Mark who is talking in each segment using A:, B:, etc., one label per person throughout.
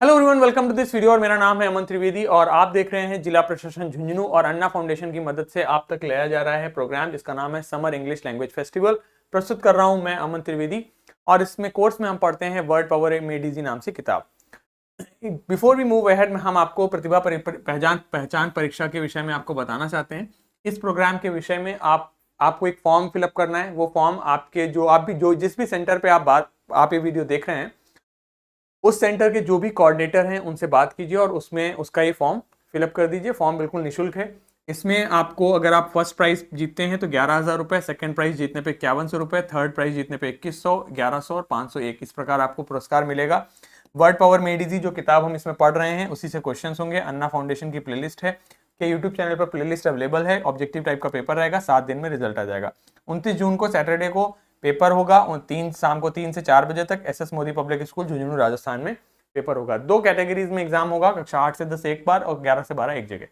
A: Hello everyone, welcome to this video. और मेरा नाम है अमन त्रिवेदी और आप देख रहे हैं जिला प्रशासन झुंझुनू और अन्ना फाउंडेशन की मदद से आप तक लाया जा रहा है प्रोग्राम जिसका नाम है समर इंग्लिश लैंग्वेज फेस्टिवल। प्रस्तुत कर रहा हूं मैं अमन त्रिवेदी और इसमें कोर्स में हम पढ़ते हैं वर्ड पावर ए मेडीजी नाम से किताब। बिफोर वी मूव अहेड में हम आपको प्रतिभा पहचान परीक्षा के विषय में आपको बताना चाहते हैं। इस प्रोग्राम के विषय में आपको एक फॉर्म फिलअप करना है। वो फॉर्म आपके जो जिस भी सेंटर पे आप ये वीडियो देख रहे हैं उस सेंटर के जो भी कोऑर्डिनेटर हैं उनसे बात कीजिए और उसमें उसका ये फॉर्म फिलअप कर दीजिए। फॉर्म बिल्कुल निःशुल्क है। इसमें आपको अगर आप फर्स्ट प्राइज जीतते हैं तो 11,000 रुपए, सेकंड प्राइज जीतने पे 5100 रुपए, थर्ड प्राइज जीतने पे 2100, 1100 और 501 इस प्रकार आपको पुरस्कार मिलेगा। वर्ड पावर मेडीजी जो किताब हम इसमें पढ़ रहे हैं उसी से क्वेश्चन होंगे। अन्ना फाउंडेशन की प्लेलिस्ट है कि यूट्यूब चैनल पर प्लेलिस्ट अवेलेबल है। ऑब्जेक्टिव टाइप का पेपर रहेगा, 7 दिन में रिजल्ट आ जाएगा। 29 जून को सैटरडे को पेपर होगा और शाम को 3 से 4 बजे तक SS Modi public school Jhunjhunu Rajasthan में पेपर होगा। 2 कैटेगरीज में एग्जाम होगा, कक्षा 8 से 10 एक बार और 11 से 12 एक जगह।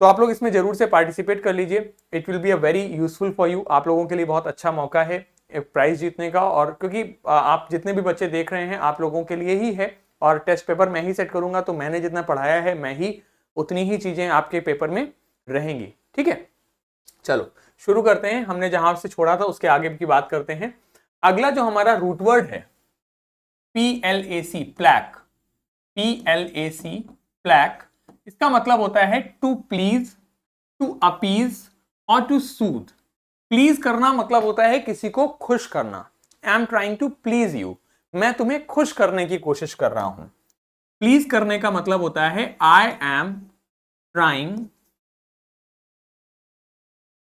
A: तो आप लोग इसमें जरूर से पार्टिसिपेट कर लीजिए। It will be a very useful for you. आप लोगों के लिए बहुत अच्छा मौका है एक प्राइज जीतने का। और क्योंकि आप जितने भी बच्चे देख रहे हैं आप लोगों के लिए ही है और टेस्ट पेपर मैं ही सेट करूंगा, तो मैंने जितना पढ़ाया है मैं ही उतनी ही चीजें आपके पेपर में रहेंगी। ठीक है, चलो शुरू करते हैं। हमने जहां से छोड़ा था उसके आगे की बात करते हैं। अगला जो हमारा रूट वर्ड है PLAC, प्लैक। PLAC, प्लैक, इसका मतलब होता है टू प्लीज, टू अपीज और टू सूद। प्लीज करना मतलब होता है किसी को खुश करना। I am trying to please you, मैं तुम्हें खुश करने की कोशिश कर रहा हूं। प्लीज करने का मतलब होता है I am trying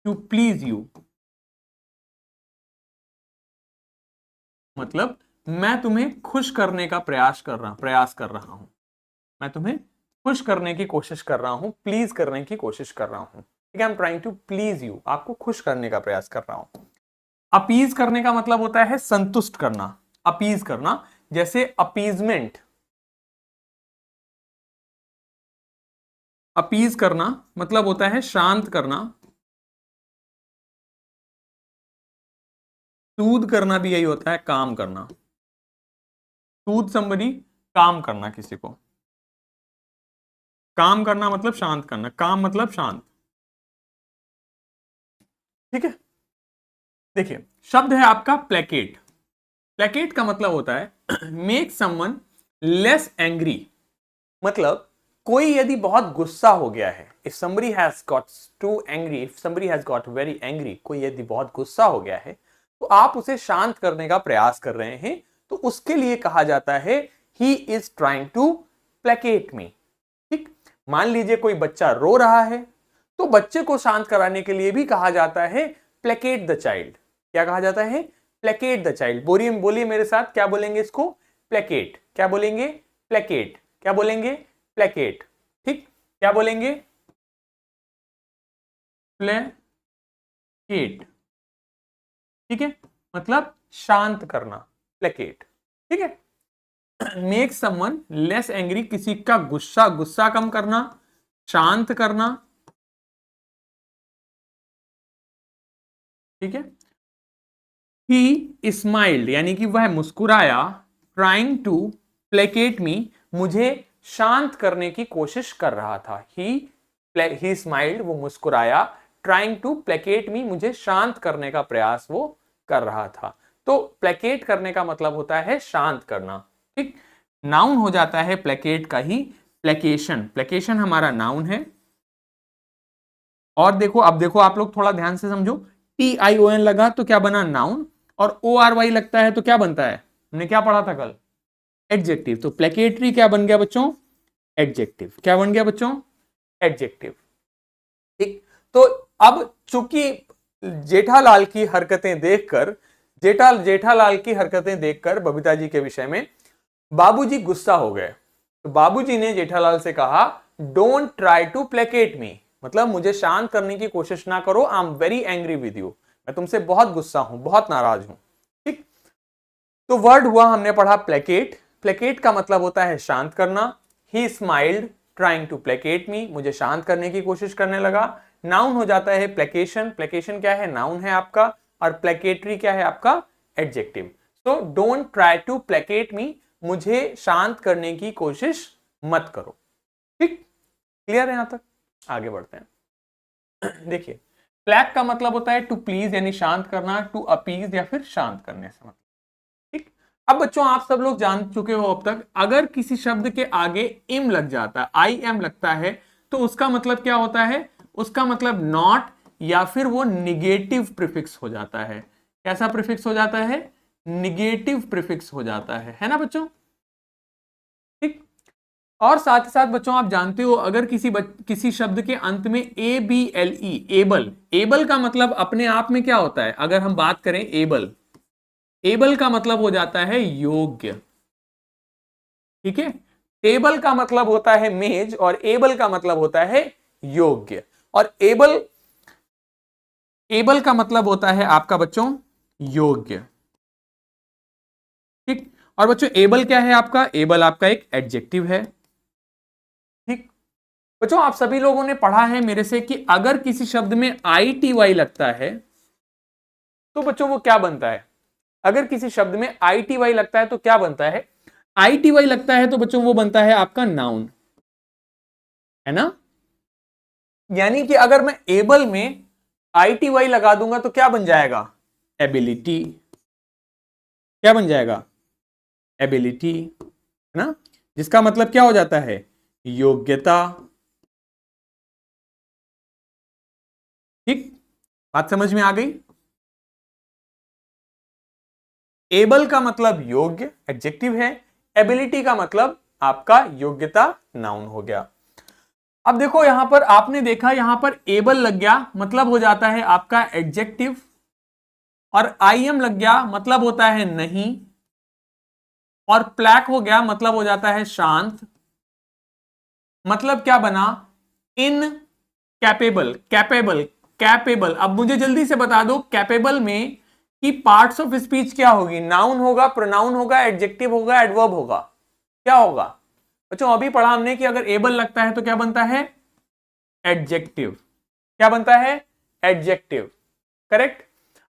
A: to please you, मतलब मैं तुम्हें खुश करने का प्रयास कर रहा हूं। मैं तुम्हें खुश करने की कोशिश कर रहा हूं, प्लीज करने की कोशिश कर रहा हूं। ठीक है, I am trying to please you, आपको खुश करने का प्रयास कर रहा हूं। अपीज करने का मतलब होता है संतुष्ट करना। अपीज करना, जैसे अपीजमेंट। अपीज करना मतलब होता है शांत करना। सूद करना भी यही होता है, काम करना। सूद somebody, काम करना किसी को। काम करना मतलब शांत करना, काम मतलब शांत। ठीक है, देखिए शब्द है आपका प्लेकेट। प्लेकेट का मतलब होता है मेक समवन लेस एंग्री। मतलब कोई यदि बहुत गुस्सा हो गया है, if somebody has got too angry, if somebody has got very angry, कोई यदि बहुत गुस्सा हो गया है तो आप उसे शांत करने का प्रयास कर रहे हैं, तो उसके लिए कहा जाता है he is trying to placate me। ठीक, मान लीजिए कोई बच्चा रो रहा है तो बच्चे को शांत कराने के लिए भी कहा जाता है प्लेकेट द चाइल्ड। क्या कहा जाता है? Placket the child. बोलिए बोलिए मेरे साथ, क्या बोलेंगे इसको? प्लेकेट। क्या बोलेंगे? प्लेकेट। क्या बोलेंगे? प्लेकेट। ठीक, क्या बोलेंगे? प्लेकेट। ठीक है, मतलब शांत करना, प्लेकेट। ठीक है, मेक समवन लेस एंग्री, किसी का गुस्सा कम करना, शांत करना। ठीक है, ही स्माइल्ड यानी कि वह मुस्कुराया, ट्राइंग टू प्लेकेट मी, मुझे शांत करने की कोशिश कर रहा था। ही स्माइल्ड, वो मुस्कुराया, ट्राइंग टू प्लेकेट मी, मुझे शांत करने का प्रयास वो कर रहा था। तो प्लेकेट करने का मतलब होता है शांत करना। ठीक, नाउन हो जाता है प्लेकेट का ही प्लेकेशन। प्लेकेशन हमारा नाउन है। और देखो, अब देखो आप लोग थोड़ा ध्यान से समझो। TION लगा तो क्या बना? नाउन। और ORY लगता है तो क्या बनता है? हमने क्या पढ़ा था कल? एडजेक्टिव। तो प्लेकेटरी क्या बन गया बच्चों? एडजेक्टिव। क्या बन गया बच्चों? एडजेक्टिव। ठीक, तो अब चूंकि जेठालाल की हरकतें देखकर जेठालाल की हरकतें देखकर बबीता जी के विषय में बाबूजी गुस्सा हो गए, तो बाबूजी ने जेठालाल से कहा डोंट ट्राई टू प्लेकेट मी, मतलब मुझे शांत करने की कोशिश ना करो। I am very angry with you, मैं तुमसे बहुत गुस्सा हूं, बहुत नाराज हूं। ठीक, तो वर्ड हुआ हमने पढ़ा प्लेकेट। प्लेकेट का मतलब होता है शांत करना। He smiled trying to placate me, मुझे शांत करने की कोशिश करने लगा। नाउन हो जाता है प्लेकेशन। प्लेकेशन क्या है? नाउन है आपका। और प्लेकेटरी क्या है आपका? Adjective. So don't try to placate me, मुझे शांत करने की कोशिश मत करो। ठीक, क्लियर है यहां तक? आगे बढ़ते हैं। देखिए, प्लैक का मतलब होता है टू प्लीज यानी शांत करना, टू अपीज या फिर शांत करने से मतलब। ठीक, अब बच्चों आप सब लोग जान चुके हो अब तक, अगर किसी शब्द के आगे इम लग जाता है, आई एम लगता है, तो उसका मतलब क्या होता है? उसका मतलब नॉट या फिर वो निगेटिव प्रीफिक्स हो जाता है। कैसा प्रीफिक्स हो जाता है? निगेटिव प्रीफिक्स हो जाता है ना बच्चों? ठीक, और साथ ही साथ बच्चों आप जानते हो, अगर किसी शब्द के अंत में A B L E, able, able का मतलब अपने आप में क्या होता है? अगर हम बात करें एबल, एबल का मतलब हो जाता है योग्य। ठीक है, टेबल का मतलब होता है मेज और एबल का मतलब होता है योग्य। और एबल, एबल का मतलब होता है आपका बच्चों योग्य। ठीक, और बच्चों एबल क्या है आपका? एबल आपका एक एडजेक्टिव है। ठीक, बच्चों आप सभी लोगों ने पढ़ा है मेरे से कि अगर किसी शब्द में आई टी वाई लगता है तो बच्चों वो क्या बनता है? अगर किसी शब्द में आई टी वाई लगता है तो क्या बनता है? आई टी वाई लगता है तो बच्चों वो बनता है आपका नाउन, है ना? यानी कि अगर मैं एबल में आई टी वाई लगा दूंगा तो क्या बन जाएगा? एबिलिटी। क्या बन जाएगा? एबिलिटी, है ना? जिसका मतलब क्या हो जाता है? योग्यता। ठीक, बात समझ में आ गई? एबल का मतलब योग्य, एडजेक्टिव है। एबिलिटी का मतलब आपका योग्यता, नाउन हो गया। अब देखो यहां पर आपने देखा, यहां पर एबल लग गया मतलब हो जाता है आपका एडजेक्टिव, और आई एम लग गया मतलब होता है नहीं, और प्लैक हो गया मतलब हो जाता है शांत। मतलब क्या बना? इन कैपेबल, कैपेबल, कैपेबल। अब मुझे जल्दी से बता दो कैपेबल में कि पार्ट्स ऑफ स्पीच क्या होगी? नाउन होगा, प्रोनाउन होगा, एडजेक्टिव होगा, एडवर्ब होगा। क्या होगा बच्चों? अभी पढ़ा हमने कि अगर एबल लगता है तो क्या बनता है? एडजेक्टिव। क्या बनता है? Adjective, correct.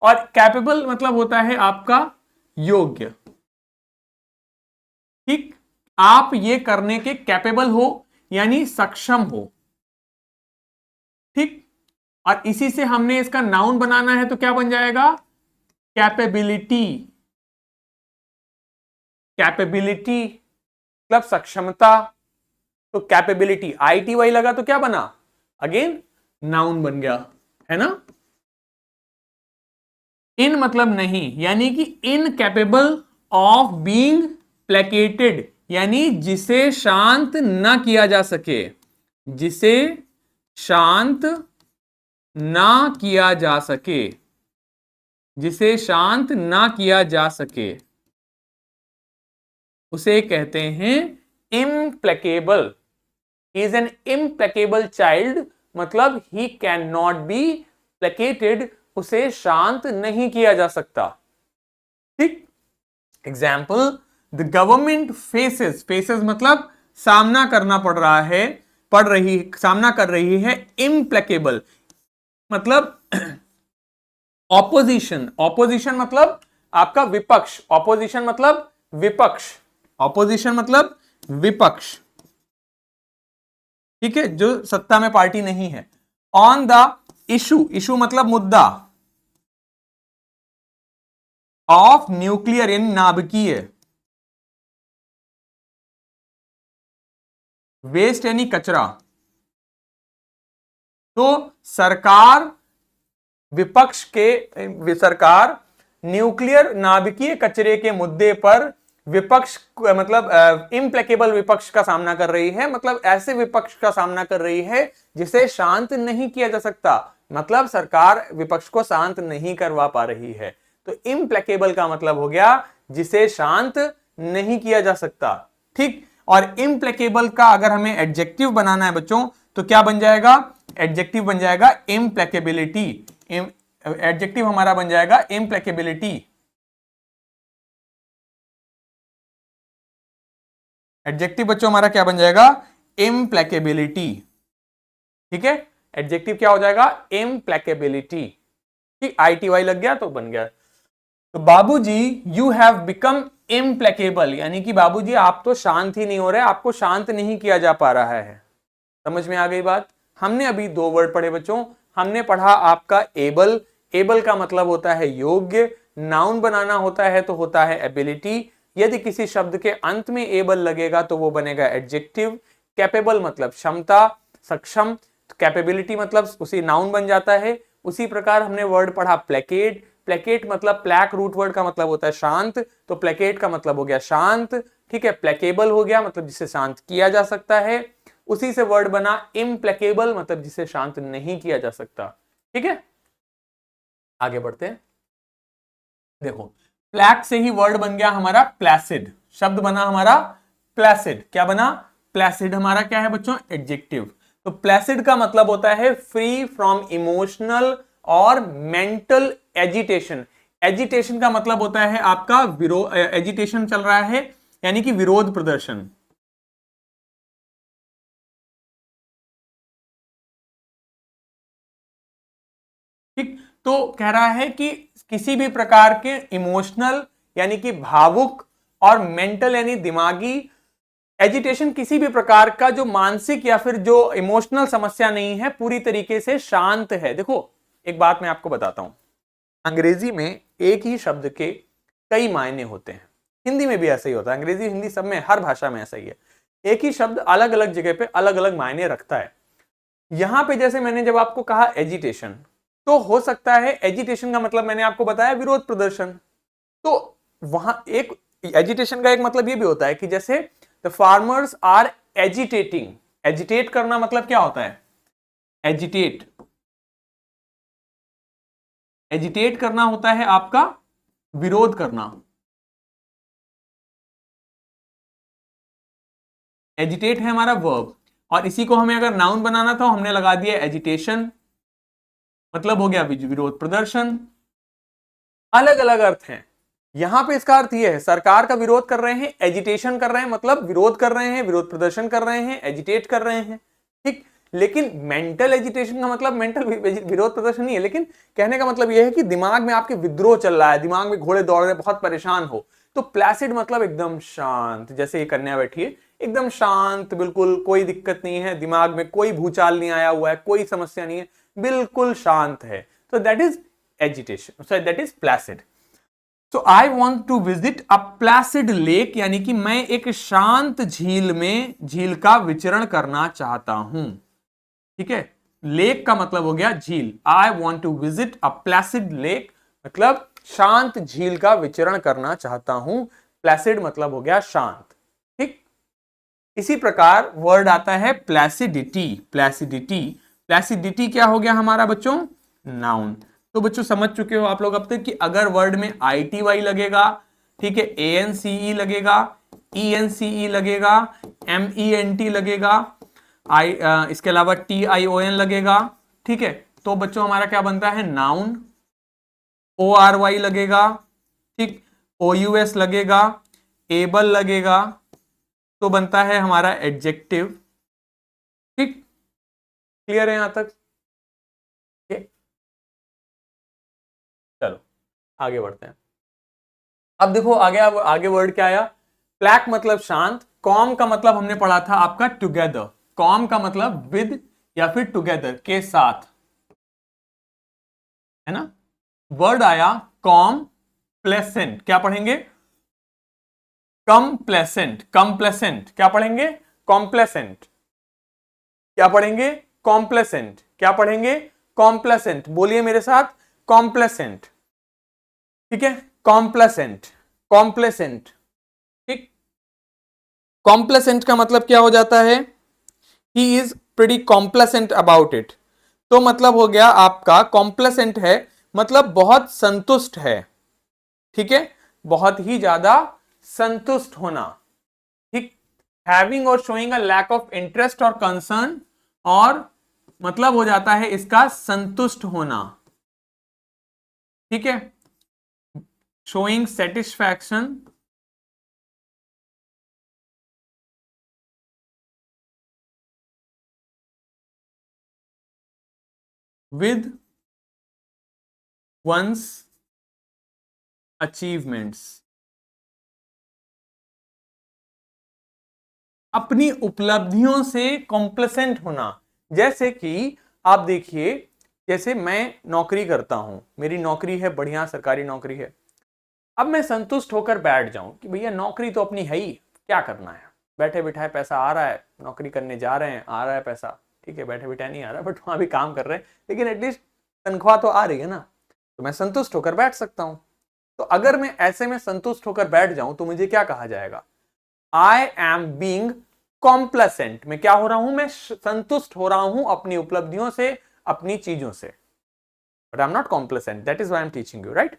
A: और कैपेबल मतलब होता है आपका योग्य। ठीक, आप ये करने के कैपेबल हो यानी सक्षम हो। ठीक, और इसी से हमने इसका नाउन बनाना है तो क्या बन जाएगा? कैपेबिलिटी। कैपेबिलिटी मतलब सक्षमता। तो कैपेबिलिटी, आई टी वाई लगा तो क्या बना? अगेन नाउन बन गया, है ना? इन मतलब नहीं, यानी कि इनकैपेबल ऑफ बीइंग प्लेकेटेड, यानी जिसे शांत ना किया जा सके, जिसे शांत ना किया जा सके, जिसे शांत ना किया जा सके, उसे कहते हैं implacable. Is an implacable child, मतलब ही कैन नॉट बी प्लेकेटेड, उसे शांत नहीं किया जा सकता। ठीक, example, the government faces, faces मतलब सामना करना पड़ रहा है, पड़ रही, सामना कर रही है इम्प्लेकेबल मतलब ऑपोजिशन। ऑपोजिशन मतलब आपका विपक्ष, ऑपोजिशन मतलब विपक्ष, ऑपोजिशन मतलब विपक्ष। ठीक है, जो सत्ता में पार्टी नहीं है। ऑन द इशू, इशू मतलब मुद्दा, ऑफ न्यूक्लियर यानी नाभिकीय, वेस्ट यानी कचरा। तो सरकार विपक्ष के, सरकार न्यूक्लियर नाभिकीय कचरे के मुद्दे पर विपक्ष मतलब इम्प्लेकेबल विपक्ष का सामना कर रही है, मतलब ऐसे विपक्ष का सामना कर रही है जिसे शांत नहीं किया जा सकता, मतलब सरकार विपक्ष को शांत नहीं करवा पा रही है। तो इम्प्लेकेबल का मतलब हो गया जिसे शांत नहीं किया जा सकता। ठीक, और इम्प्लेकेबल का अगर हमें एडजेक्टिव बनाना है बच्चों तो क्या बन जाएगा? एडजेक्टिव बन जाएगा इम्प्लेकेबिलिटी। एडजेक्टिव हमारा बन जाएगा इम्प्लेकेबिलिटी। एडजेक्टिव बच्चों हमारा क्या बन जाएगा? इम्प्लेकेबिलिटी। ठीक है, एडजेक्टिव क्या हो जाएगा? इम्प्लेकेबिलिटी। ठीक, आई टी वाई लग गया तो बन गया। तो बाबूजी यू हैव बिकम इम्प्लेकेबल, यानी कि बाबूजी आप तो शांत ही नहीं हो रहे, आपको शांत नहीं किया जा पा रहा है। समझ में आ गई बात? हमने अभी दो वर्ड पढ़े बच्चों। हमने पढ़ा आपका एबल। एबल का मतलब होता है योग्य, नाउन बनाना होता है तो होता है एबिलिटी। यदि किसी शब्द के अंत में एबल लगेगा तो वो बनेगा एडजेक्टिव। कैपेबल मतलब क्षमता, सक्षम, कैपेबिलिटी मतलब उसी नाउन बन जाता है। उसी प्रकार हमने वर्ड पढ़ा प्लेकेट। प्लेकेट मतलब प्लैक रूट वर्ड का मतलब होता है शांत, तो प्लेकेट का मतलब हो गया शांत। ठीक है, प्लेकेबल हो गया मतलब जिसे शांत किया जा सकता है। उसी से वर्ड बना इम्प्लेकेबल, मतलब जिसे शांत नहीं किया जा सकता। ठीक है, आगे बढ़ते हैं। देखो, प्लैक से ही वर्ड बन गया हमारा प्लैसिड, शब्द बना हमारा प्लैसिड। क्या बना? प्लैसिड हमारा क्या है बच्चों? एडजेक्टिव। तो प्लैसिड का मतलब होता है फ्री फ्रॉम इमोशनल और मेंटल एजिटेशन। एजिटेशन का मतलब होता है आपका विरोध, एजिटेशन चल रहा है यानी कि विरोध प्रदर्शन। ठीक, तो कह रहा है कि किसी भी प्रकार के इमोशनल यानी कि भावुक और मेंटल यानी दिमागी एजिटेशन, किसी भी प्रकार का जो मानसिक या फिर जो इमोशनल समस्या नहीं है, पूरी तरीके से शांत है। देखो एक बात मैं आपको बताता हूं, अंग्रेजी में एक ही शब्द के कई मायने होते हैं। हिंदी में भी ऐसा ही होता है, अंग्रेजी हिंदी सब में, हर भाषा में ऐसा ही है। एक ही शब्द अलग अलग जगह पे अलग अलग मायने रखता है। यहां पे जैसे मैंने जब आपको कहा एजिटेशन, तो हो सकता है एजिटेशन का मतलब मैंने आपको बताया विरोध प्रदर्शन। तो वहां एक एजिटेशन का एक मतलब यह भी होता है कि जैसे the farmers are agitating. Agitate करना मतलब क्या होता है? एजिटेट, एजिटेट करना होता है आपका विरोध करना। एजिटेट है हमारा वर्ब, और इसी को हमें अगर नाउन बनाना था हमने लगा दिया एजिटेशन, मतलब हो गया विरोध प्रदर्शन। अलग अलग अर्थ हैं। यहां पे इसका अर्थ यह है सरकार का विरोध कर रहे हैं, एजिटेशन कर रहे हैं मतलब विरोध कर रहे हैं, विरोध प्रदर्शन कर रहे हैं, एजिटेट कर रहे हैं। ठीक, लेकिन मेंटल एजिटेशन का मतलब मेंटल विरोध प्रदर्शन नहीं है, लेकिन कहने का मतलब यह है कि दिमाग में आपके विद्रोह चल रहा है, दिमाग में घोड़े दौड़ रहे, बहुत परेशान हो। तो प्लासिड मतलब एकदम शांत, जैसे ये कन्या बैठी है एकदम शांत, बिल्कुल कोई दिक्कत नहीं है, दिमाग में कोई भूचाल नहीं आया हुआ है, कोई समस्या नहीं है, बिल्कुल शांत है। तो that is agitation, sorry that is placid. तो I want to visit a placid lake, यानी कि मैं एक शांत झील में, झील का विचरण करना चाहता हूं। ठीक है, लेक का मतलब हो गया झील। I want to visit a placid lake मतलब शांत झील का विचरण करना चाहता हूं। प्लासिड मतलब हो गया शांत। ठीक, इसी प्रकार वर्ड आता है प्लैसिडिटी। प्लैसिडिटी, प्लैसिडिटी क्या हो गया हमारा बच्चों? नाउन। तो बच्चों समझ चुके हो आप लोग अब तक कि अगर वर्ड में आई टी वाई लगेगा, ठीक है, ए एन सी ई लगेगा, ई एन सी ई लगेगा, एम ई एन टी लगेगा, इसके अलावा टी आई ओ एन लगेगा। ठीक है, तो बच्चों हमारा क्या बनता है? नाउन। ओ आर वाई लगेगा, ठीक, ओ यू एस लगेगा, एबल लगेगा, तो बनता है हमारा एडजेक्टिव। ठीक, क्लियर है यहां तक? ठीक, चलो आगे बढ़ते हैं। अब देखो आगे, अब आगे वर्ड क्या आया? प्लैक मतलब शांत। कॉम का मतलब हमने पढ़ा था आपका टुगेदर। कॉम का मतलब विद या फिर टुगेदर, के साथ, है ना। वर्ड आया कॉम प्लेसेंट, क्या पढ़ेंगे? कम प्लेसेंट, कम प्लेसेंट क्या पढ़ेंगे? कॉम्प्लेसेंट। क्या पढ़ेंगे? कॉम्प्लेसेंट। क्या पढ़ेंगे? कॉम्प्लेसेंट। बोलिए मेरे साथ, कॉम्प्लेसेंट। ठीक है, कॉम्प्लेसेंट, कॉम्प्लेसेंट। ठीक, कॉम्प्लेसेंट का मतलब क्या हो जाता है? He is pretty complacent about it. तो मतलब हो गया आपका कॉम्प्लेसेंट है मतलब बहुत संतुष्ट है। ठीक है, बहुत ही ज्यादा संतुष्ट होना। ठीक, हैविंग और showing a lack of interest और कंसर्न, और मतलब हो जाता है इसका संतुष्ट होना। ठीक है, showing satisfaction with one's achievements, अपनी उपलब्धियों से कॉम्प्लेसेंट होना। जैसे कि आप देखिए, जैसे मैं नौकरी करता हूं, मेरी नौकरी है, बढ़िया सरकारी नौकरी है। अब मैं संतुष्ट होकर बैठ जाऊं कि भैया नौकरी तो अपनी है ही, क्या करना है, बैठे बिठाए पैसा आ रहा है, नौकरी करने जा रहे हैं, आ रहा है पैसा, ठीक है, बैठे बिठाए नहीं आ रहा बट वहां भी काम कर रहे हैं, लेकिन एटलीस्ट तनख्वाह तो आ रही है ना, तो मैं संतुष्ट होकर बैठ सकता हूं। तो अगर मैं ऐसे में संतुष्ट होकर बैठ जाऊं तो मुझे क्या कहा जाएगा? I am being complacent. मैं क्या हो रहा हूं? मैं संतुष्ट हो रहा हूं अपनी उपलब्धियों से, अपनी चीजों से, but I am not complacent, that is why I am teaching you, right?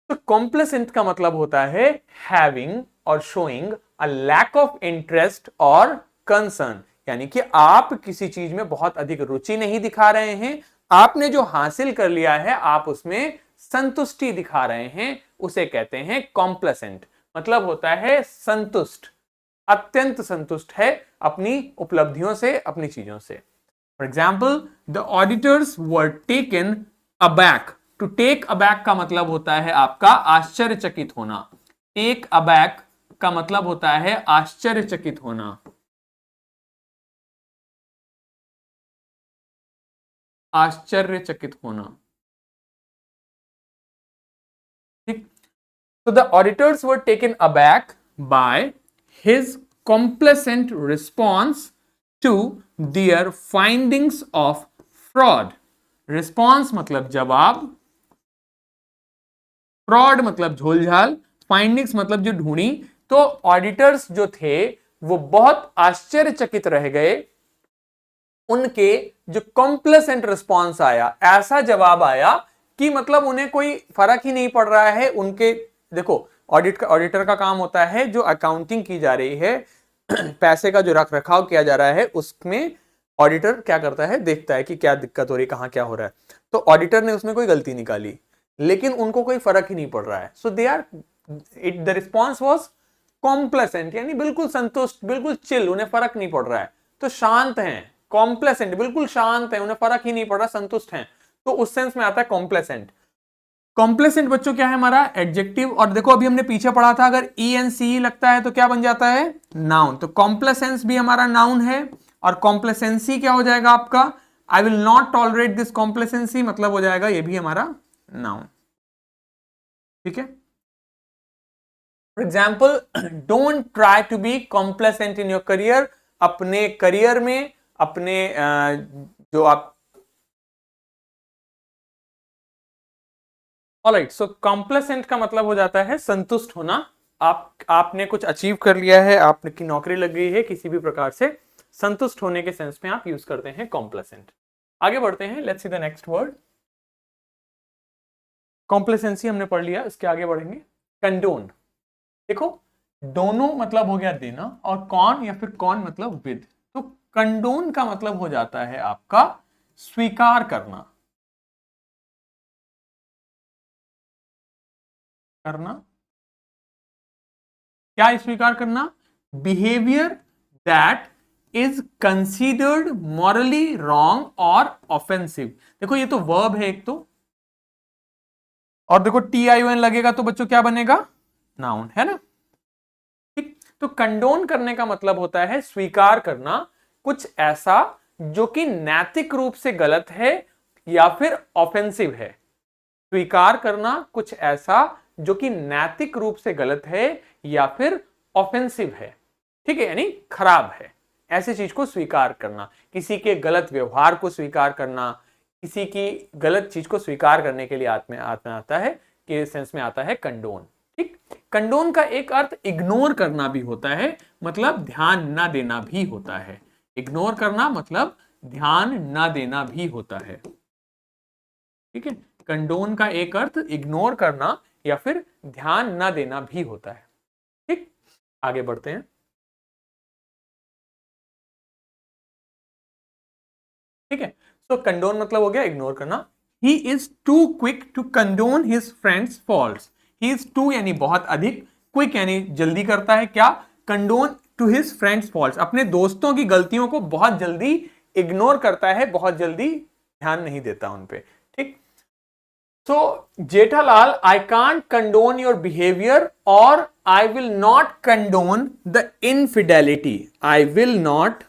A: तो कॉम्प्लेसेंट का मतलब होता है हैविंग और showing a lack of interest और कंसर्न, यानी कि आप किसी चीज में बहुत अधिक रुचि नहीं दिखा रहे हैं, आपने जो हासिल कर लिया है आप उसमें संतुष्टि दिखा रहे हैं, उसे कहते हैं कॉम्प्लेसेंट। मतलब होता है संतुष्ट, अत्यंत संतुष्ट है अपनी उपलब्धियों से, अपनी चीजों से। For example, the auditors were taken aback. To take aback का मतलब होता है आपका आश्चर्यचकित होना। टेक अबैक का मतलब होता है आश्चर्यचकित होना, आश्चर्यचकित होना, ठीक। तो the auditors were taken aback by his complacent response to their findings of fraud। Response मतलब जवाब, फ्रॉड मतलब झोलझाल, फाइंडिंग्स मतलब जो ढूंढी। तो ऑडिटर्स जो थे वो बहुत आश्चर्यचकित रह गए, उनके जो कॉम्प्लेसेंट रिस्पॉन्स आया, ऐसा जवाब आया कि मतलब उन्हें कोई फर्क ही नहीं पड़ रहा है उनके। देखो, ऑडिटर का काम होता है जो अकाउंटिंग की जा रही है, पैसे का जो रख रखाव किया जा रहा है उसमें ऑडिटर क्या करता है, देखता है कि क्या दिक्कत हो रही, कहां क्या हो रहा है। तो ऑडिटर ने उसमें कोई गलती निकाली, लेकिन उनको कोई फर्क ही नहीं पड़ रहा है। So they are, it the response was complacent, यानी बिल्कुल संतुष्ट, बिल्कुल चिल, उन्हें फर्क नहीं पड़ रहा है, तो शांत हैं। कॉम्प्लेसेंट बिल्कुल शांत है, उन्हें फर्क ही नहीं पड़ रहा, संतुष्ट हैं, तो उस सेंस में आता है कॉम्प्लेसेंट। कॉम्प्लेसेंट बच्चों क्या है हमारा? एडजेक्टिव। और देखो अभी हमने पीछे पढ़ा था, अगर ई एन सी लगता है तो क्या बन जाता है? नाउन। तो कॉम्प्लेसेंस भी हमारा नाउन है, और कॉम्प्लेसेंसी क्या हो जाएगा आपका? I will not tolerate this complacency, मतलब हो जाएगा ये भी हमारा नाउन, ठीक है। For example, don't try to be complacent in your career. अपने करियर में, अपने जो आप, ऑलराइट, सो कॉम्प्लेसेंट का मतलब हो जाता है संतुष्ट होना। आपने कुछ अचीव कर लिया है, आपकी नौकरी लग गई है, किसी भी प्रकार से संतुष्ट होने के सेंस में आप यूज करते हैं कॉम्प्लेसेंट। आगे बढ़ते हैं, let's see the next word. Complacency हमने पढ़ लिया, इसके आगे बढ़ेंगे। कंडोन। देखो, दोनों मतलब हो गया देना, और कौन या फिर कौन मतलब विद। तो कंडोन का मतलब हो जाता है आपका स्वीकार करना, करना क्या स्वीकार करना? Behaviour that is considered morally wrong और ऑफेंसिव। देखो ये तो वर्ब है एक तो, और देखो टी आई ओ एन लगेगा तो बच्चों क्या बनेगा? नाउन, है ना, ठीक। तो कंडोन करने का मतलब होता है स्वीकार करना कुछ ऐसा जो कि नैतिक रूप से गलत है या फिर ऑफेंसिव है। स्वीकार करना कुछ ऐसा जो कि नैतिक रूप से गलत है या फिर ऑफेंसिव है, ठीक है, यानी खराब है, ऐसी चीज को स्वीकार करना, किसी के गलत व्यवहार को स्वीकार करना, किसी की गलत चीज को स्वीकार करने के लिए आता है, कि सेंस में आता है कंडोन, ठीक। कंडोन का एक अर्थ इग्नोर करना भी होता है, मतलब ध्यान ना देना भी होता है। इग्नोर करना मतलब ध्यान ना देना भी होता है, ठीक है। कंडोन का एक अर्थ इग्नोर करना या फिर ध्यान ना देना भी होता है, ठीक। आगे बढ़ते हैं, ठीक है। सो कंडोन मतलब हो गया इग्नोर करना। He is too quick to condone his friend's faults. He is too यानी बहुत अधिक, क्विक यानी जल्दी करता है क्या? Condone to his friend's faults, अपने दोस्तों की गलतियों को बहुत जल्दी इग्नोर करता है, बहुत जल्दी ध्यान नहीं देता उन पे, ठीक। So, Jethalal, I can't condone your behavior, or I will not condone the infidelity. I will not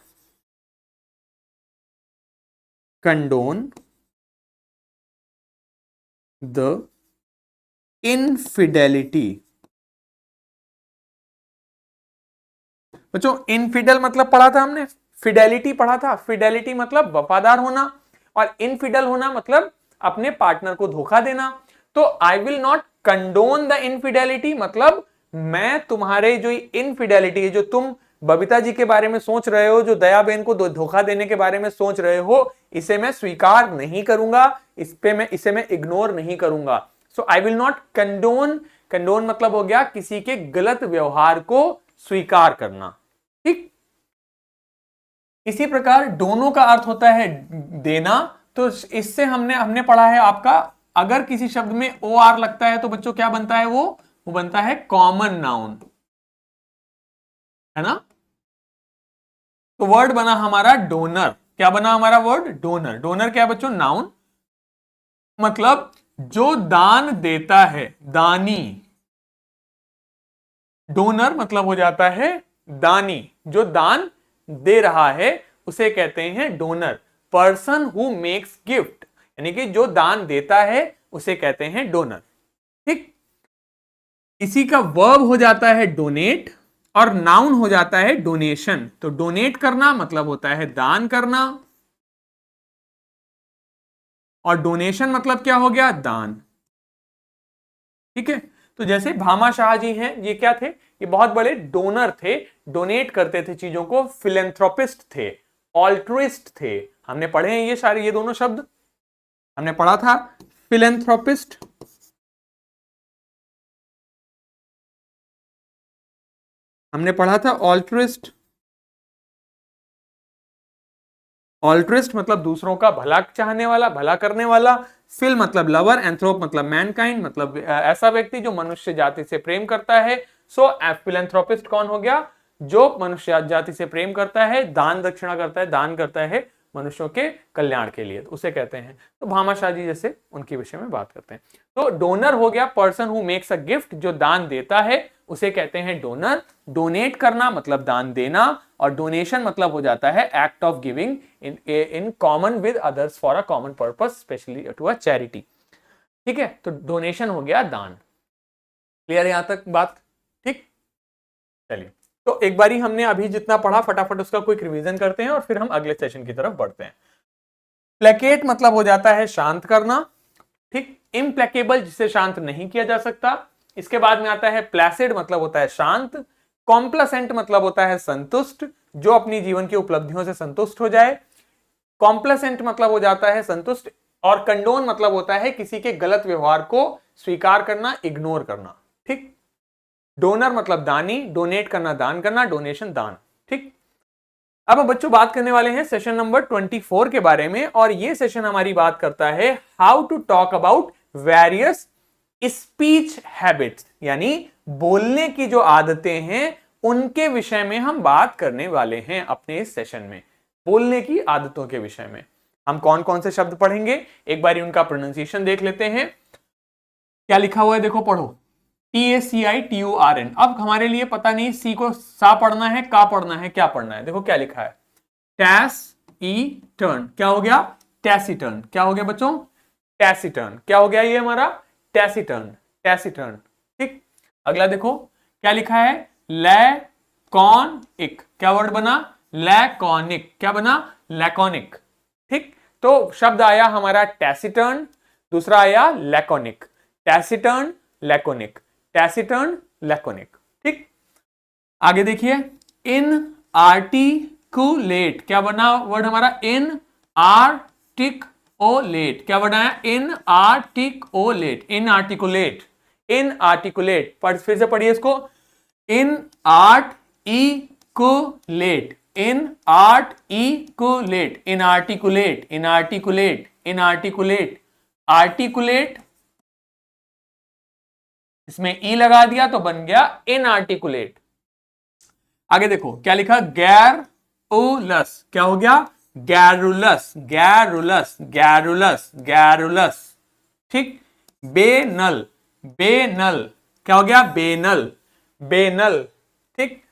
A: condone the infidelity. बच्चों, इनफिडल मतलब पढ़ा था हमने, फिडेलिटी पढ़ा था। फिडेलिटी मतलब वफादार होना, और इनफिडल होना मतलब अपने पार्टनर को धोखा देना। तो आई will not condone the infidelity मतलब मैं तुम्हारे जो इनफिडेलिटी है, जो तुम बबीता जी के बारे में सोच रहे हो, जो दया बहन को धोखा देने के बारे में सोच रहे हो, इसे मैं स्वीकार नहीं करूंगा, इसे मैं इग्नोर नहीं करूंगा। So I will not condone. Condone मतलब हो गया किसी के गलत व्यवहार को स्वीकार करना। ठीक, इसी प्रकार दोनों का अर्थ होता है देना। तो इससे हमने पढ़ा है आपका, अगर किसी शब्द में ओ आर लगता है तो बच्चों क्या बनता है, वो बनता है कॉमन नाउन, है ना। तो वर्ड बना हमारा डोनर। क्या बना हमारा वर्ड? डोनर। डोनर क्या है बच्चों? नाउन, मतलब जो दान देता है, दानी। डोनर मतलब हो जाता है दानी, जो दान दे रहा है उसे कहते हैं donor. Person who makes gift, यानी कि जो दान देता है उसे कहते हैं डोनर। ठीक, इसी का वर्ब हो जाता है डोनेट, और नाउन हो जाता है डोनेशन। तो डोनेट करना मतलब होता है दान करना, और डोनेशन मतलब क्या हो गया? दान। ठीक है, तो जैसे भामा शाह जी हैं, ये क्या थे? ये बहुत बड़े डोनर थे, डोनेट करते थे चीजों को, फिलेंथ्रोपिस्ट थे, ऑल्ट्रिस्ट थे। हमने पढ़े हैं ये दोनों शब्द हमने पढ़ा था। फिलेंथ्रोपिस्ट, हमने पढ़ा था ऑल्ट्रिस्ट। ऑल्ट्रिस्ट मतलब दूसरों का भला चाहने वाला, भला करने वाला। फिल मतलब लवर, एंथ्रोप मतलब मैनकाइंड, मतलब ऐसा व्यक्ति जो मनुष्य जाति से प्रेम करता है। सो फिलेंथ्रोपिस्ट कौन हो गया? जो मनुष्य जाति से प्रेम करता है, दान दक्षिणा करता है, दान करता है मनुष्यों के कल्याण के लिए, तो उसे कहते हैं। तो भामा शाह जी जैसे उनके विषय में बात करते हैं। तो डोनर हो गया person who makes a gift, जो दान देता है उसे कहते हैं डोनर। डोनेट करना मतलब दान देना, और डोनेशन मतलब हो जाता है act of giving in common with others for a common purpose, specially to a charity. ठीक है, तो डोनेशन हो गया दान। क्लियर यहां तक बात? ठीक, चलिए, तो एक बारी हमने अभी जितना पढ़ा फटाफट उसका क्विक रिवीजन करते हैं और फिर हम अगले सेशन की तरफ बढ़ते हैं। प्लेकेट मतलब हो जाता है शांत करना। ठीक, इम्प्लेकेबल जिसे शांत नहीं किया जा सकता। इसके बाद में आता है प्लेसिड, मतलब होता है शांत। कॉम्प्लासेंट मतलब होता है संतुष्ट, जो अपनी जीवन की उपलब्धियों से संतुष्ट हो जाए। कॉम्प्लासेंट मतलब हो जाता है संतुष्ट, और कंडोन मतलब होता है किसी के गलत व्यवहार को स्वीकार करना, इग्नोर करना। ठीक, डोनर मतलब दानी, डोनेट करना दान करना, डोनेशन दान। ठीक, अब हम बच्चों बात करने वाले हैं सेशन नंबर 24 के बारे में, और ये सेशन हमारी बात करता है how to talk about various speech habits, यानी बोलने की जो आदतें हैं उनके विषय में हम बात करने वाले हैं अपने इस सेशन में। बोलने की आदतों के विषय में हम कौन कौन से शब्द पढ़ेंगे, एक बार उनका प्रोनाउंसिएशन देख लेते हैं। क्या लिखा हुआ है देखो, पढ़ो। TACITURN। अब हमारे लिए पता नहीं सी को सा पढ़ना है, का पढ़ना है, क्या पढ़ना है। देखो क्या लिखा है, टैस ई टर्न। क्या हो गया? टैसिटर्न। क्या हो गया बच्चों? टैसिटर्न। क्या हो गया ये हमारा? टैसिटर्न, टैसिटर्न। ठीक, अगला देखो क्या लिखा है, लैकॉनिक। क्या वर्ड बना? लैकॉनिक। क्या बना? लैकॉनिक। ठीक, तो शब्द आया हमारा टैसिटर्न, दूसरा आया laconic. Taciturn, laconic, taciturn, laconic. ठीक, आगे देखिए, इन आर्टिकुलेट। क्या बना वर्ड हमारा? Inarticulate. क्या बनाया? Inarticulate, inarticulate, inarticulate. फिर से पढ़िए इसको, inarticulate, inarticulate, inarticulate, inarticulate, inarticulate, articulate, इसमें ई लगा दिया तो बन गया इनआर्टिकुलेट। आगे देखो क्या लिखा, गैरुलस। क्या हो गया? Garrulous, garrulous, garrulous, garrulous. ठीक, बेनल, बेनल क्या हो गया? Banal, banal. ठीक।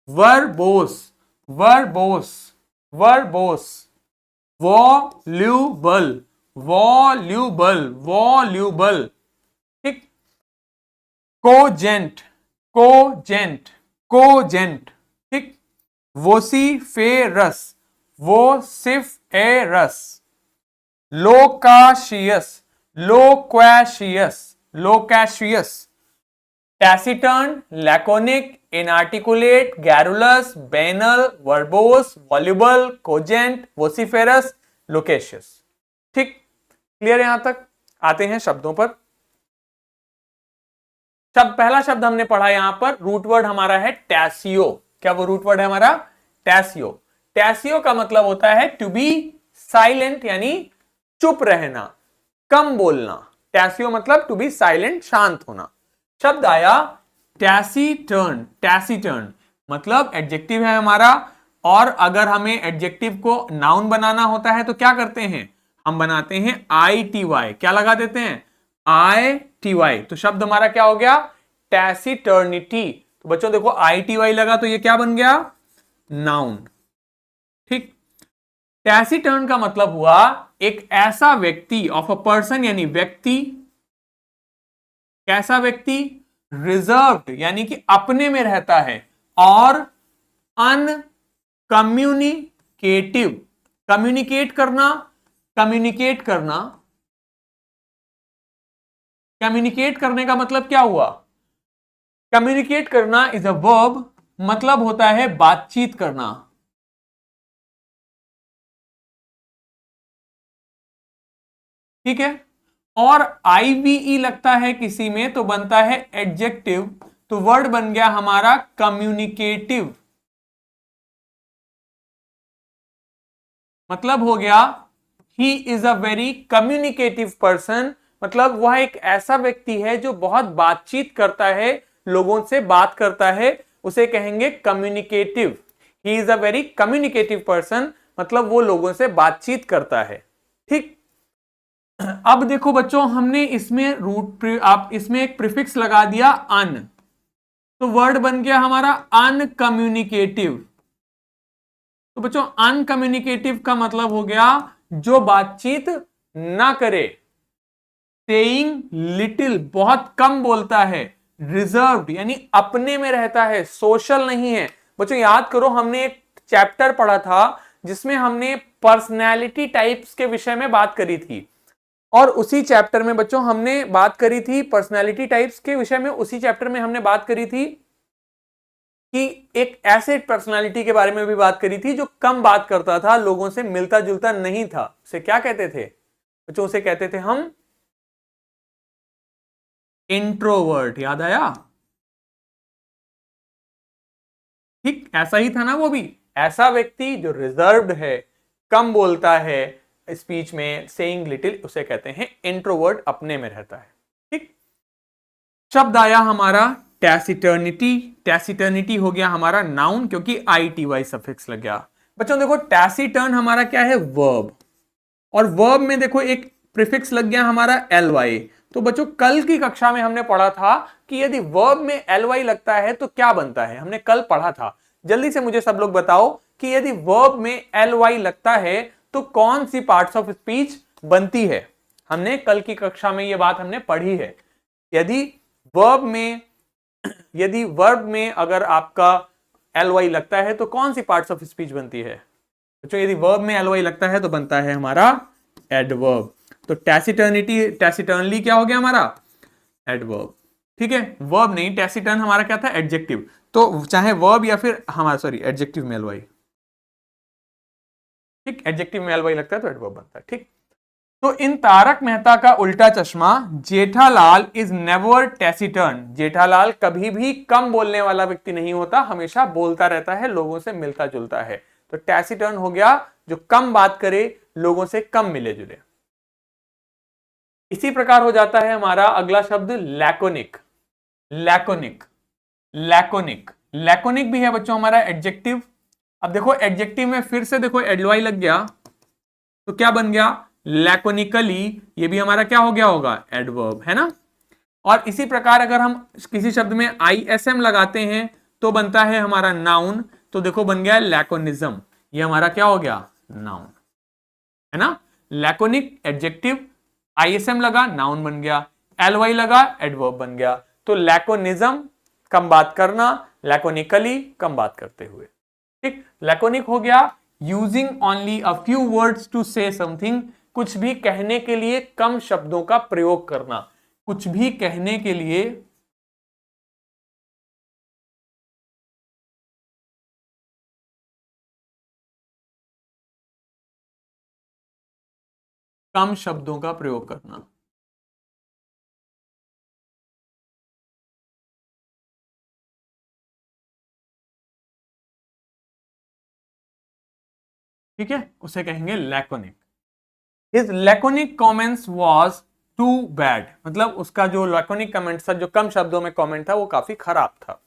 A: Verbose, verbose, verbose. Voluble, voluble, voluble. ठीक। Cogent, cogent, cogent. ठीक। Vociferous, vociferous. Loquacious, loquacious, loquacious. Taciturn, laconic, inarticulate, garrulous, banal, verbose, voluble, cogent, vociferous, loquacious. ठीक, clear यहां तक? आते हैं शब्दों पर। पहला शब्द हमने पढ़ा यहां पर, रूट वर्ड हमारा है टैसियो। क्या वो रूट वर्ड है हमारा? टैसियो। टैसियो का मतलब होता है टू बी साइलेंट, यानी चुप रहना, कम बोलना। टैसियो मतलब टू बी साइलेंट, शांत होना। शब्द आया टैसीटर्न, टैसीटर्न मतलब एडजेक्टिव है हमारा, और अगर हमें एडजेक्टिव को नाउन बनाना होता है तो क्या करते हैं? हम बनाते हैं ITY। क्या लगा देते हैं? ITY। तो शब्द हमारा क्या हो गया? टैसीटर्निटी। तो बच्चों देखो ITY लगा तो ये क्या बन गया? नाउन। ठीक। टैसीटर्न का मतलब हुआ एक ऐसा व्यक्ति, ऑफ अ पर्सन यानी व्यक्ति। कैसा व्यक्ति? रिजर्व्ड यानी कि अपने में रहता है, और अनकम्युनिकेटिव, कम्युनिकेट करना, कम्युनिकेट करना। कम्युनिकेट करने का मतलब क्या हुआ? कम्युनिकेट करना इज अ वर्ब, मतलब होता है बातचीत करना। ठीक है। और IVE लगता है किसी में तो बनता है एडजेक्टिव, तो वर्ड बन गया हमारा कम्युनिकेटिव। मतलब हो गया he is a very communicative person, मतलब वह एक ऐसा व्यक्ति है जो बहुत बातचीत करता है, लोगों से बात करता है, उसे कहेंगे communicative. He is a very communicative person, मतलब वो लोगों से बातचीत करता है। ठीक। अब देखो बच्चों, हमने इसमें आप इसमें एक प्रीफिक्स लगा दिया अन, तो वर्ड बन गया हमारा अनकम्युनिकेटिव। तो बच्चों अनकम्युनिकेटिव का मतलब हो गया जो बातचीत ना करे। सेइंग लिटिल बहुत कम बोलता है। रिजर्व्ड यानी अपने में रहता है, सोशल नहीं है। बच्चों याद करो, हमने एक चैप्टर पढ़ा था जिसमें हमने पर्सनैलिटी टाइप्स के विषय में बात करी थी, और उसी चैप्टर में बच्चों हमने बात करी थी पर्सनैलिटी टाइप्स के विषय में। उसी चैप्टर में हमने बात करी थी कि एक ऐसे पर्सनालिटी के बारे में भी बात करी थी जो कम बात करता था, लोगों से मिलता जुलता नहीं था। उसे क्या कहते थे बच्चों? उसे कहते थे हम इंट्रोवर्ट। याद आया? ठीक ऐसा ही था ना वो भी। ऐसा व्यक्ति जो रिजर्व्ड है, कम बोलता है स्पीच में, सेइंग लिटिल, उसे कहते हैं इंट्रोवर्ट, अपने में रहता है। ठीक। शब्द आया हमारा टैसिटर्निटी। टैसिटर्निटी हो गया हमारा नाउन, क्योंकि ITY सफिक्स लग गया। बच्चों देखो टैसिटर्न हमारा क्या है? वर्ब। और वर्ब में देखो एक प्रीफिक्स लग गया हमारा LY। तो बच्चों कल की कक्षा में हमने पढ़ा था कि यदि वर्ब में LY लगता है तो क्या बनता है, हमने कल पढ़ा था। जल्दी से मुझे सब लोग बताओ कि यदि वर्ब में LY लगता है तो कौन सी पार्ट्स ऑफ स्पीच बनती है। हमने कल की कक्षा में यह बात हमने पढ़ी है। यदि वर्ब में यदि वर्ब में अगर आपका LY लगता है तो कौन सी पार्ट्स ऑफ स्पीच बनती है? बच्चों यदि वर्ब में LY लगता है तो बनता है हमारा एडवर्ब। तो टैसिटर्निटी, टैसिटर्नली क्या हो गया हमारा? एडवर्ब। ठीक है। वर्ब नहीं, टैसिटर्न हमारा क्या था? एडजेक्टिव। तो चाहे वर्ब या फिर हमारा एडजेक्टिव में LY। ठीक, एडजेक्टिव में LY लगता है तो एडवर्ब बनता है। ठीक। तो इन तारक मेहता का उल्टा चश्मा, जेठालाल इज नेवर टैसिटर्न। जेठालाल कभी भी कम बोलने वाला व्यक्ति नहीं होता, हमेशा बोलता रहता है, लोगों से मिलता जुलता है। तो टैसिटर्न हो गया जो कम बात करे, लोगों से कम मिले जुले। इसी प्रकार हो जाता है हमारा अगला शब्द लैकोनिक। लैकोनिक, लैकोनिक, लैकोनिक भी है बच्चों हमारा एडजेक्टिव। अब देखो एडजेक्टिव में फिर से देखो एडवाई लग गया तो क्या बन गया? लैकोनिकली, ये भी हमारा क्या हो गया होगा, एडवर्ब, है ना। और इसी प्रकार अगर हम किसी शब्द में आईएसएम लगाते हैं तो बनता है हमारा नाउन। तो देखो बन गया लैकोनिज्म, ये हमारा क्या हो गया, नाउन, है ना। लैकोनिक एडजेक्टिव, आईएसएम लगा नाउन बन गया, एलवाई लगा एडवर्ब बन गया। तो लैकोनिज्म कम बात करना, लैकोनिकली कम बात करते हुए, ठीक। लैकोनिक हो गया using only a few words to say something, कुछ भी कहने के लिए कम शब्दों का प्रयोग करना, कुछ भी कहने के लिए कम शब्दों का प्रयोग करना। ठीक है, उसे कहेंगे laconic. His laconic comments was too bad, मतलब उसका जो लैकोनिक कमेंट था, जो कम शब्दों में कमेंट था, वो काफी खराब था।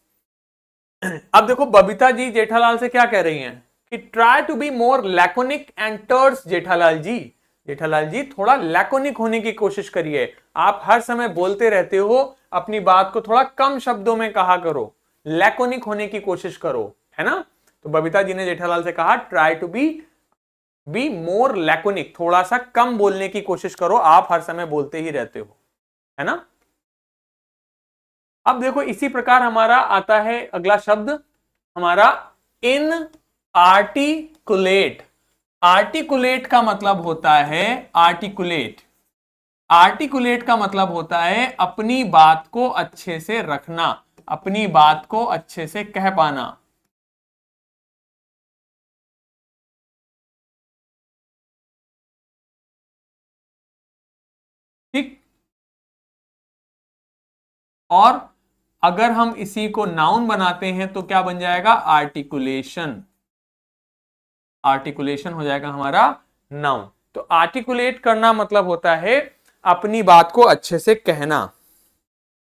A: अब देखो बबीता जी जेठालाल से क्या कह रही हैं कि try to be more laconic and terse Jethalal ji. Jethalal ji थोड़ा लैकोनिक होने की कोशिश करिए, आप हर समय बोलते रहते हो, अपनी बात को थोड़ा कम शब्दों में कहा करो, लैकोनिक होने की कोशिश करो, है ना। तो बबीता जी ने जेठालाल से कहा try to be more laconic, थोड़ा सा कम बोलने की कोशिश करो, आप हर समय बोलते ही रहते हो, है ना। अब देखो इसी प्रकार हमारा आता है अगला शब्द हमारा इन आर्टिकुलेट। आर्टिकुलेट का मतलब होता है आर्टिकुलेट, आर्टिकुलेट का मतलब होता है अपनी बात को अच्छे से रखना, अपनी बात को अच्छे से कह पाना। ठीक। और अगर हम इसी को नाउन बनाते हैं तो क्या बन जाएगा, आर्टिकुलेशन। आर्टिकुलेशन हो जाएगा हमारा नाउन। तो आर्टिकुलेट करना मतलब होता है अपनी बात को अच्छे से कहना,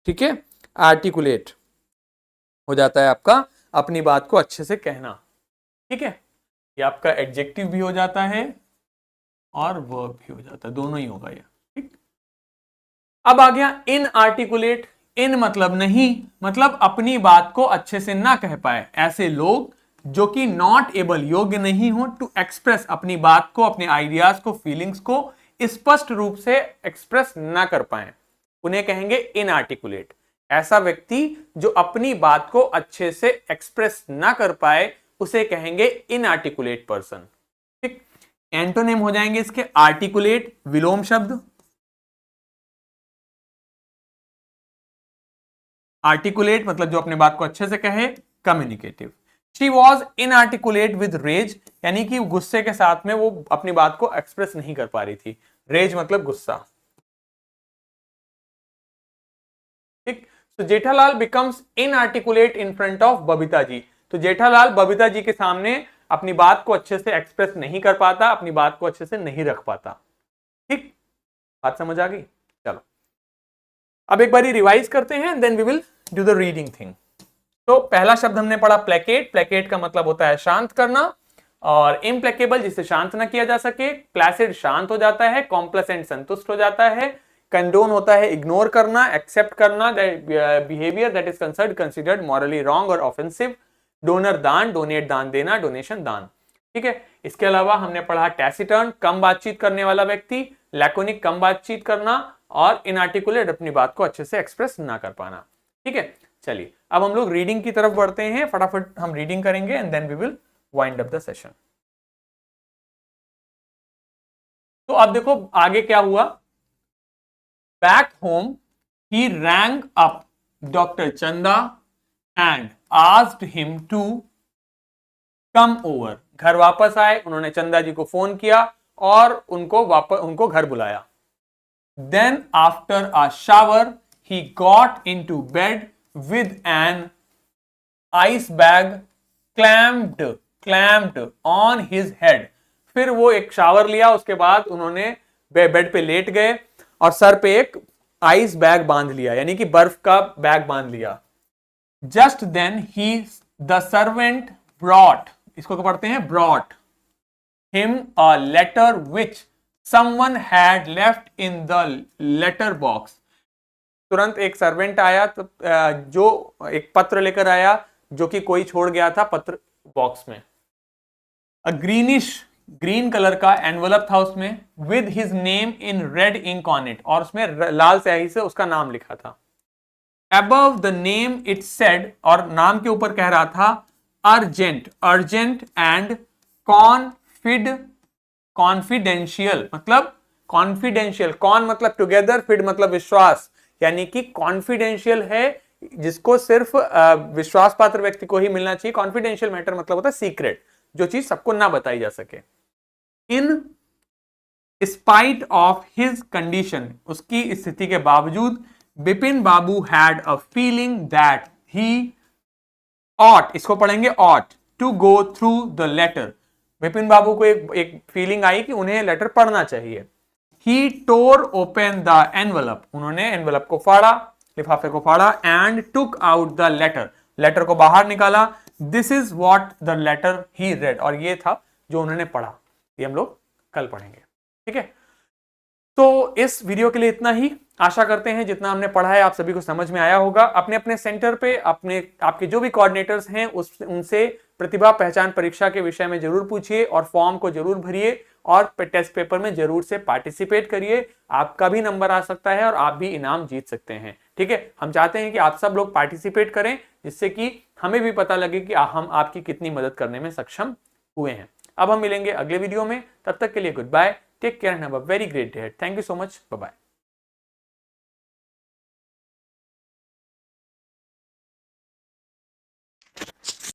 A: ठीक है। आर्टिकुलेट हो जाता है आपका अपनी बात को अच्छे से कहना, ठीक है। ये आपका एडजेक्टिव भी हो जाता है और वर्ब भी हो जाता है, दोनों ही होगा ये, ठीक। अब आ गया इन आर्टिकुलेट। इन मतलब नहीं, मतलब अपनी बात को अच्छे से ना कह पाए, ऐसे लोग जो कि नॉट एबल, योग्य नहीं हो टू एक्सप्रेस, अपनी बात को, अपने आइडियाज को, फीलिंग्स को स्पष्ट रूप से एक्सप्रेस ना कर पाए, उन्हें कहेंगे इनआर्टिकुलेट। ऐसा व्यक्ति जो अपनी बात को अच्छे से एक्सप्रेस ना कर पाए उसे कहेंगे इनआर्टिकुलेट पर्सन, ठीक। एंटोनिम हो जाएंगे इसके आर्टिकुलेट, विलोम शब्द, आर्टिकुलेट मतलब जो अपने बात को अच्छे से कहे, communicative. She was inarticulate with rage, यानी कि गुस्से के साथ में वो अपनी बात को एक्सप्रेस नहीं कर पा रही थी, रेज मतलब गुस्सा, ठीक। तो Jethalal becomes inarticulate in front of Babita ji. तो जेठालाल बबीता जी के सामने अपनी बात को अच्छे से एक्सप्रेस नहीं कर पाता, अपनी बात को अच्छे से नहीं रख पाता, ठीक। बात समझ आ गई। चलो अब एक बारी रिवाइज करते हैं, then we will do the reading thing. तो पहला शब्द हमने पढ़ा प्लेकेट। प्लेकेट का मतलब होता है शांत करना, और इम्प्लेकेबल जिसे शांत ना किया जा सके, प्लेसिड शांत हो जाता है, कॉम्प्लेसेंट संतुष्ट हो जाता है, कंडोन होता है इग्नोर करना, एक्सेप्ट करना, behaviour that is considered morally wrong और ऑफेंसिव, डोनर दान, डोनेट दान देना, डोनेशन दान, ठीक है। इसके अलावा हमने पढ़ा टैसिटर्न कम बातचीत करने वाला व्यक्ति, लैकोनिक कम बातचीत करना, और इनआर्टिकुलेट अपनी बात को अच्छे से एक्सप्रेस ना कर पाना, ठीक है। चलिए अब हम लोग रीडिंग की तरफ बढ़ते हैं, फटाफट हम रीडिंग करेंगे and then we will wind up the session. तो अब देखो आगे क्या हुआ। Back home he rang up doctor Chanda and asked him to come over. घर वापस आए, उन्होंने चंदा जी को फोन किया और उनको घर बुलाया। Then after a shower he got into bed with an ice bag clamped on his head। फिर वो एक शावर लिया, उसके बाद उन्होंने बेड पे लेट गए और सर पे एक आइस बैग बांध लिया, यानी कि बर्फ का बैग बांध लिया। जस्ट देन ही द सर्वेंट ब्रॉट, इसको क्या पढ़ते हैं, brought him a letter which Someone had left in the letter box. तुरंत एक सर्वेंट आया तो जो एक पत्र लेकर आया जो कि कोई छोड़ गया था पत्र बॉक्स में. अ ग्रीन कलर का एनवलप था उसमें, with his name in red ink on it, और उसमें लाल स्याही से उसका नाम लिखा था. Above the name it said, और नाम के ऊपर कह रहा था अर्जेंट एंड कॉन्फिडेंशियल. मतलब कॉन्फिडेंशियल, कॉन मतलब टुगेदर, फिड मतलब विश्वास, यानी कि कॉन्फिडेंशियल है जिसको सिर्फ विश्वास पात्र व्यक्ति को ही मिलना चाहिए. कॉन्फिडेंशियल मैटर मतलब होता है सीक्रेट, जो चीज सबको ना बताई जा सके. In spite of his condition, उसकी स्थिति के बावजूद, Bipin Babu had a feeling that he ought, इसको पढ़ेंगे ought, to go through the letter. Bipin Babu को एक फीलिंग आई कि उन्हें लेटर पढ़ना चाहिए. He tore open the envelope, उन्होंने एनवलप को फाड़ा, लिफाफे को फाड़ा, and took out the letter, letter को बाहर निकाला. This is what the letter he read, और ये था जो उन्होंने पढ़ा. ये हम लोग कल पढ़ेंगे, ठीक है. तो इस वीडियो के लिए इतना ही. आशा करते हैं जितना हमने पढ़ा है आप सभी को समझ में आया होगा. अपने अपने सेंटर पे आपके जो भी कोऑर्डिनेटर्स हैं उनसे प्रतिभा पहचान परीक्षा के विषय में जरूर पूछिए और फॉर्म को जरूर भरिए और टेस्ट पेपर में जरूर से पार्टिसिपेट करिए. आपका भी नंबर आ सकता है और आप भी इनाम जीत सकते हैं, ठीक है. हम चाहते हैं कि आप सब लोग पार्टिसिपेट करें, जिससे कि हमें भी पता लगे कि हम आपकी कितनी मदद करने में सक्षम हुए हैं. अब हम मिलेंगे अगले वीडियो में. तब तक के लिए goodbye, take care and have a very great day. Thank you so much, bye bye.